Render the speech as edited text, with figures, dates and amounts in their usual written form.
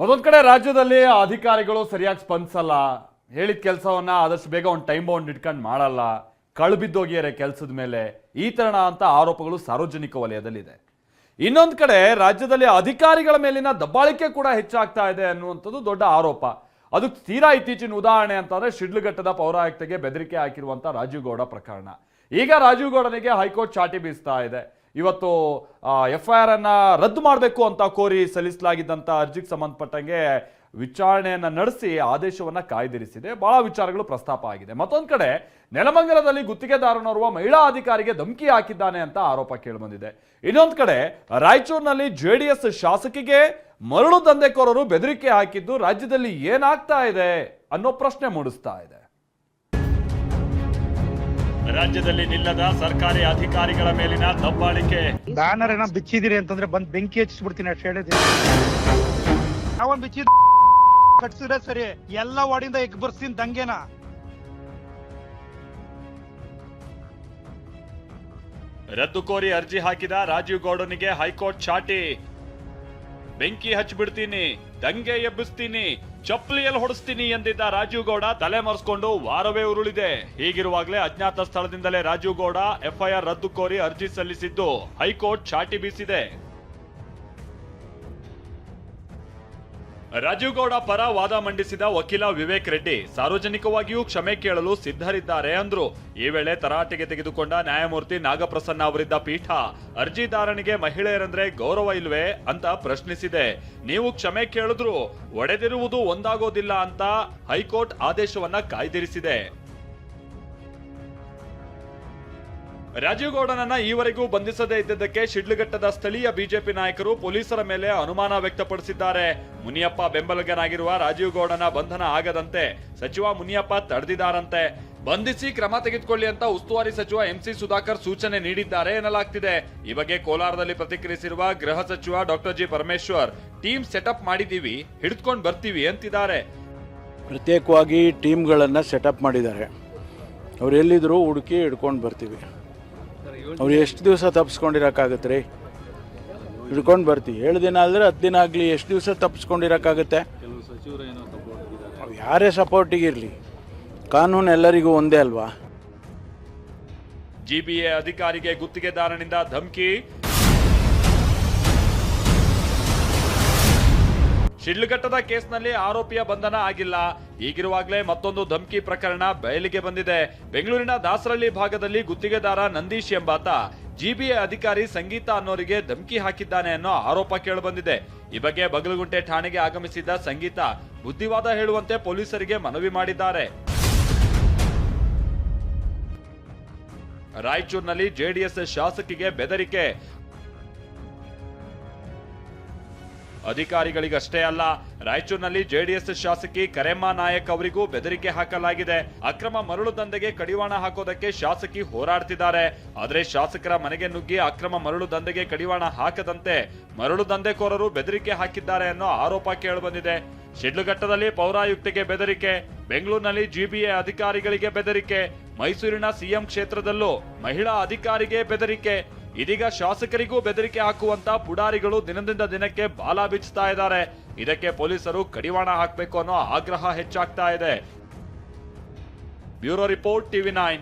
ಮತ್ತೊಂದು ಕಡೆ ರಾಜ್ಯದಲ್ಲಿ ಅಧಿಕಾರಿಗಳು ಸರಿಯಾಗಿ ಸ್ಪಂದಿಸಲ್ಲ, ಹೇಳಿದ ಕೆಲಸವನ್ನ ಆದಷ್ಟು ಬೇಗ ಒಂದು ಟೈಮ್ ಬೌಂಡ್ ಇಟ್ಕೊಂಡು ಮಾಡಲ್ಲ, ಕಳ್ಬಿದ್ದೋಗಿಯರೆ ಕೆಲಸದ ಮೇಲೆ, ಈ ತರಣ ಅಂತ ಆರೋಪಗಳು ಸಾರ್ವಜನಿಕ ವಲಯದಲ್ಲಿದೆ. ಇನ್ನೊಂದು ಕಡೆ ರಾಜ್ಯದಲ್ಲಿ ಅಧಿಕಾರಿಗಳ ಮೇಲಿನ ದಬ್ಬಾಳಿಕೆ ಕೂಡ ಹೆಚ್ಚಾಗ್ತಾ ಇದೆ ಅನ್ನುವಂಥದ್ದು ದೊಡ್ಡ ಆರೋಪ. ಅದಕ್ಕೆ ತೀರಾ ಇತ್ತೀಚಿನ ಉದಾಹರಣೆ ಅಂತಂದ್ರೆ ಶಿಡ್ಲಘಟ್ಟದ ಪೌರಾಯುಕ್ತಗೆ ಬೆದರಿಕೆ ಹಾಕಿರುವಂತ ರಾಜೀವ್ ಗೌಡ ಪ್ರಕರಣ. ಈಗ ರಾಜೀವ್ ಗೌಡನಿಗೆ ಹೈಕೋರ್ಟ್ ಚಾಟಿ ಬೀಸ್ತಾ ಇದೆ. ಇವತ್ತು FIR ಅನ್ನ ರದ್ದು ಮಾಡಬೇಕು ಅಂತ ಕೋರಿ ಸಲ್ಲಿಸಲಾಗಿದ್ದಂಥ ಅರ್ಜಿಗೆ ಸಂಬಂಧಪಟ್ಟಂಗೆ ವಿಚಾರಣೆಯನ್ನ ನಡೆಸಿ ಆದೇಶವನ್ನ ಕಾಯ್ದಿರಿಸಿದೆ. ಬಹಳ ವಿಚಾರಗಳು ಪ್ರಸ್ತಾಪ ಆಗಿದೆ. ಮತ್ತೊಂದು ಕಡೆ ನೆಲಮಂಗಲದಲ್ಲಿ ಗುತ್ತಿಗೆದಾರನೋರ್ವ ಮಹಿಳಾ ಅಧಿಕಾರಿಗೆ ಧಮಕಿ ಹಾಕಿದ್ದಾನೆ ಅಂತ ಆರೋಪ ಕೇಳಿಬಂದಿದೆ. ಇನ್ನೊಂದು ಕಡೆ ರಾಯಚೂರಿನಲ್ಲಿ JDS ಶಾಸಕಿಗೆ ಮರಳು ದಂಧೆಕೋರರು ಬೆದರಿಕೆ ಹಾಕಿದ್ದು ರಾಜ್ಯದಲ್ಲಿ ಏನಾಗ್ತಾ ಇದೆ ಅನ್ನೋ ಪ್ರಶ್ನೆ ಮೂಡಿಸ್ತಾ ಇದೆ. ರಾಜ್ಯದಲ್ಲಿ ನಿಲ್ಲದ ಸರ್ಕಾರಿ ಅಧಿಕಾರಿಗಳ ಮೇಲಿನ ದಬ್ಬಾಳಿಕೆ. ಬ್ಯಾನರ್ ಏನೋ ಬಿಚ್ಚಿದಿರಿ ಅಂತಂದ್ರೆ ಬಂದ್ ಬೆಂಕಿ ಹಚ್ಚಿಬಿಡ್ತೀನಿ ಅಷ್ಟು ಹೇಳಿದ್ದೀನಿ. ನಾವೊಂದ್ ಬಿಚ್ಚಿದ್ ಕಟ್ಸಿದ್ರೆ ಸರಿ, ಎಲ್ಲ ವಾರ್ಡಿಂದ ಎಗ್ ಬರ್ಸ್ತೀನಿ ದಂಗೆನ. ರದ್ದು ಕೋರಿ ಅರ್ಜಿ ಹಾಕಿದ ರಾಜೀವ್ ಗೌಡನಿಗೆ ಹೈಕೋರ್ಟ್ ಚಾಟಿ. ಬೆಂಕಿ ಹಚ್ಚಿಬಿಡ್ತೀನಿ, ದಂಗೆ ಎಬ್ಬಿಸ್ತೀನಿ, ಚಪ್ಪಲಿಯಲ್ಲಿ ಹೊಡಿಸ್ತೀನಿ ಎಂದಿದ್ದ ರಾಜೀವ್ ಗೌಡ ತಲೆ ಮರೆಸ್ಕೊಂಡು ವಾರವೇ ಉರುಳಿದೆ. ಹೀಗಿರುವಾಗಲೇ ಅಜ್ಞಾತ ಸ್ಥಳದಿಂದಲೇ ರಾಜೀವ್ ಗೌಡ FIR ರದ್ದು ಕೋರಿ ಅರ್ಜಿ ಸಲ್ಲಿಸಿದ್ದು ಹೈಕೋರ್ಟ್ ಚಾಟಿ ಬೀಸಿದೆ. ರಾಜೀವ್ ಗೌಡ ಪರ ವಾದ ಮಂಡಿಸಿದ ವಕೀಲ ವಿವೇಕ್ ರೆಡ್ಡಿ ಸಾರ್ವಜನಿಕವಾಗಿಯೂ ಕ್ಷಮೆ ಕೇಳಲು ಸಿದ್ಧರಿದ್ದಾರೆ ಅಂದ್ರು. ಈ ವೇಳೆ ತರಾಟೆಗೆ ತೆಗೆದುಕೊಂಡ ನ್ಯಾಯಮೂರ್ತಿ ನಾಗಪ್ರಸನ್ನ ಅವರಿದ್ದ ಪೀಠ ಅರ್ಜಿದಾರನಿಗೆ ಮಹಿಳೆಯರಂದ್ರೆ ಗೌರವ ಇಲ್ವೇ ಅಂತ ಪ್ರಶ್ನಿಸಿದೆ. ನೀವು ಕ್ಷಮೆ ಕೇಳಿದ್ರು ಒಡೆದಿರುವುದು ಒಂದಾಗೋದಿಲ್ಲ ಅಂತ ಹೈಕೋರ್ಟ್ ಆದೇಶವನ್ನ ಕಾಯ್ದಿರಿಸಿದೆ. ರಾಜೀವ್ ಗೌಡನನ್ನ ಈವರೆಗೂ ಬಂಧಿಸದೇ ಇದ್ದದ್ದಕ್ಕೆ ಶಿಡ್ಲಘಟ್ಟದ ಸ್ಥಳೀಯ ಬಿಜೆಪಿ ನಾಯಕರು ಪೊಲೀಸರ ಮೇಲೆ ಅನುಮಾನ ವ್ಯಕ್ತಪಡಿಸಿದ್ದಾರೆ. ಮುನಿಯಪ್ಪ ಬೆಂಬಲಿಗನಾಗಿರುವ ರಾಜೀವ್ ಗೌಡನ ಬಂಧನ ಆಗದಂತೆ ಸಚಿವ ಮುನಿಯಪ್ಪ ತಡೆದಿದ್ದಾರಂತೆ. ಬಂಧಿಸಿ ಕ್ರಮ ತೆಗೆದುಕೊಳ್ಳಿ ಅಂತ ಉಸ್ತುವಾರಿ ಸಚಿವ MC ಸುಧಾಕರ್ ಸೂಚನೆ ನೀಡಿದ್ದಾರೆ ಎನ್ನಲಾಗ್ತಿದೆ. ಈ ಬಗ್ಗೆ ಕೋಲಾರದಲ್ಲಿ ಪ್ರತಿಕ್ರಿಯಿಸಿರುವ ಗೃಹ ಸಚಿವ doctor G Parameshwar, team setup ಮಾಡಿದೀವಿ, ಹಿಡಿದುಕೊಂಡು ಬರ್ತೀವಿ ಅಂತಿದ್ದಾರೆ. ಪ್ರತ್ಯೇಕವಾಗಿ ಟೀಮ್ಗಳನ್ನು ಸೆಟಪ್ ಮಾಡಿದ್ದಾರೆ. ಅವ್ರು ಎಲ್ಲಿದ್ರು ಹುಡುಕಿ ಹಿಡ್ಕೊಂಡು ಬರ್ತೀವಿ. ಅವ್ರು ಎಷ್ಟು ದಿವಸ ತಪ್ಪಿಸ್ಕೊಂಡಿರೋಕ್ಕಾಗತ್ತೆ ರೀ? ಹಿಡ್ಕೊಂಡು ಬರ್ತೀವಿ. 7 ದಿನ ಅಲ್ಲದ್ರೆ 10 ದಿನ ಆಗಲಿ, ಎಷ್ಟು ದಿವಸ ತಪ್ಪಿಸ್ಕೊಂಡಿರೋಕ್ಕಾಗತ್ತೆ? ಯಾರೇ ಸಪೋರ್ಟಿಗಿರಲಿ, ಕಾನೂನು ಎಲ್ಲರಿಗೂ ಒಂದೇ ಅಲ್ವಾ? GBA ಅಧಿಕಾರಿಗೆ ಗುತ್ತಿಗೆದಾರನಿಂದ ಧಮಕಿ. ಶಿಡ್ಲಘಟ್ಟದ ಕೇಸ್ನಲ್ಲಿ ಆರೋಪಿಯ ಬಂಧನ ಆಗಿಲ್ಲ. ಹೀಗಿರುವಾಗಲೇ ಮತ್ತೊಂದು ಧಮಕಿ ಪ್ರಕರಣ ಬಯಲಿಗೆ ಬಂದಿದೆ. ಬೆಂಗಳೂರಿನ ದಾಸರಳ್ಳಿ ಭಾಗದಲ್ಲಿ ಗುತ್ತಿಗೆದಾರ ನಂದೀಶ್ ಎಂಬಾತ GBA ಅಧಿಕಾರಿ ಸಂಗೀತ ಅನ್ನೋರಿಗೆ ಧಮಕಿ ಹಾಕಿದ್ದಾನೆ ಅನ್ನೋ ಆರೋಪ ಕೇಳಿಬಂದಿದೆ. ಈ ಬಗ್ಗೆ ಬಗಲಗುಂಟೆ ಠಾಣೆಗೆ ಆಗಮಿಸಿದ್ದ ಸಂಗೀತ ಬುದ್ಧಿವಾದ ಹೇಳುವಂತೆ ಪೊಲೀಸರಿಗೆ ಮನವಿ ಮಾಡಿದ್ದಾರೆ. ರಾಯಚೂರಿನಲ್ಲಿ JDS ಶಾಸಕಿಗೆ ಬೆದರಿಕೆ. ಅಧಿಕಾರಿಗಳಿಗಷ್ಟೇ ಅಲ್ಲ, ರಾಯಚೂರಿನಲ್ಲಿ JDS ಶಾಸಕಿ ಕರೆಮ್ಮ ನಾಯಕ್ ಅವರಿಗೂ ಬೆದರಿಕೆ ಹಾಕಲಾಗಿದೆ. ಅಕ್ರಮ ಮರಳು ದಂಧೆಗೆ ಕಡಿವಾಣ ಹಾಕೋದಕ್ಕೆ ಶಾಸಕಿ ಹೋರಾಡ್ತಿದ್ದಾರೆ. ಆದ್ರೆ ಶಾಸಕರ ಮನೆಗೆ ನುಗ್ಗಿ ಅಕ್ರಮ ಮರಳು ದಂಧೆಗೆ ಕಡಿವಾಣ ಹಾಕದಂತೆ ಮರಳು ದಂಧೆಕೋರರು ಬೆದರಿಕೆ ಹಾಕಿದ್ದಾರೆ ಅನ್ನೋ ಆರೋಪ ಕೇಳಿಬಂದಿದೆ. ಶಿಡ್ಲಘಟ್ಟದಲ್ಲಿ ಪೌರಾಯುಕ್ತೆಗೆ ಬೆದರಿಕೆ, ಬೆಂಗಳೂರಿನಲ್ಲಿ GBA ಅಧಿಕಾರಿಗಳಿಗೆ ಬೆದರಿಕೆ, ಮೈಸೂರಿನ CM ಕ್ಷೇತ್ರದಲ್ಲೂ ಮಹಿಳಾ ಅಧಿಕಾರಿಗೆ ಬೆದರಿಕೆ. ಇದೀಗ ಶಾಸಕರಿಗೂ ಬೆದರಿಕೆ ಹಾಕುವಂತ ಪುಡಾರಿಗಳು ದಿನದಿಂದ ದಿನಕ್ಕೆ ಬಾಲ ಬಿಚ್ಚುತ್ತಾ ಇದ್ದಾರೆ. ಇದಕ್ಕೆ ಪೊಲೀಸರು ಕಡಿವಾಣ ಹಾಕಬೇಕು ಅನ್ನೋ ಆಗ್ರಹ ಹೆಚ್ಚಾಗ್ತಾ ಇದೆ. Bureau report TV9.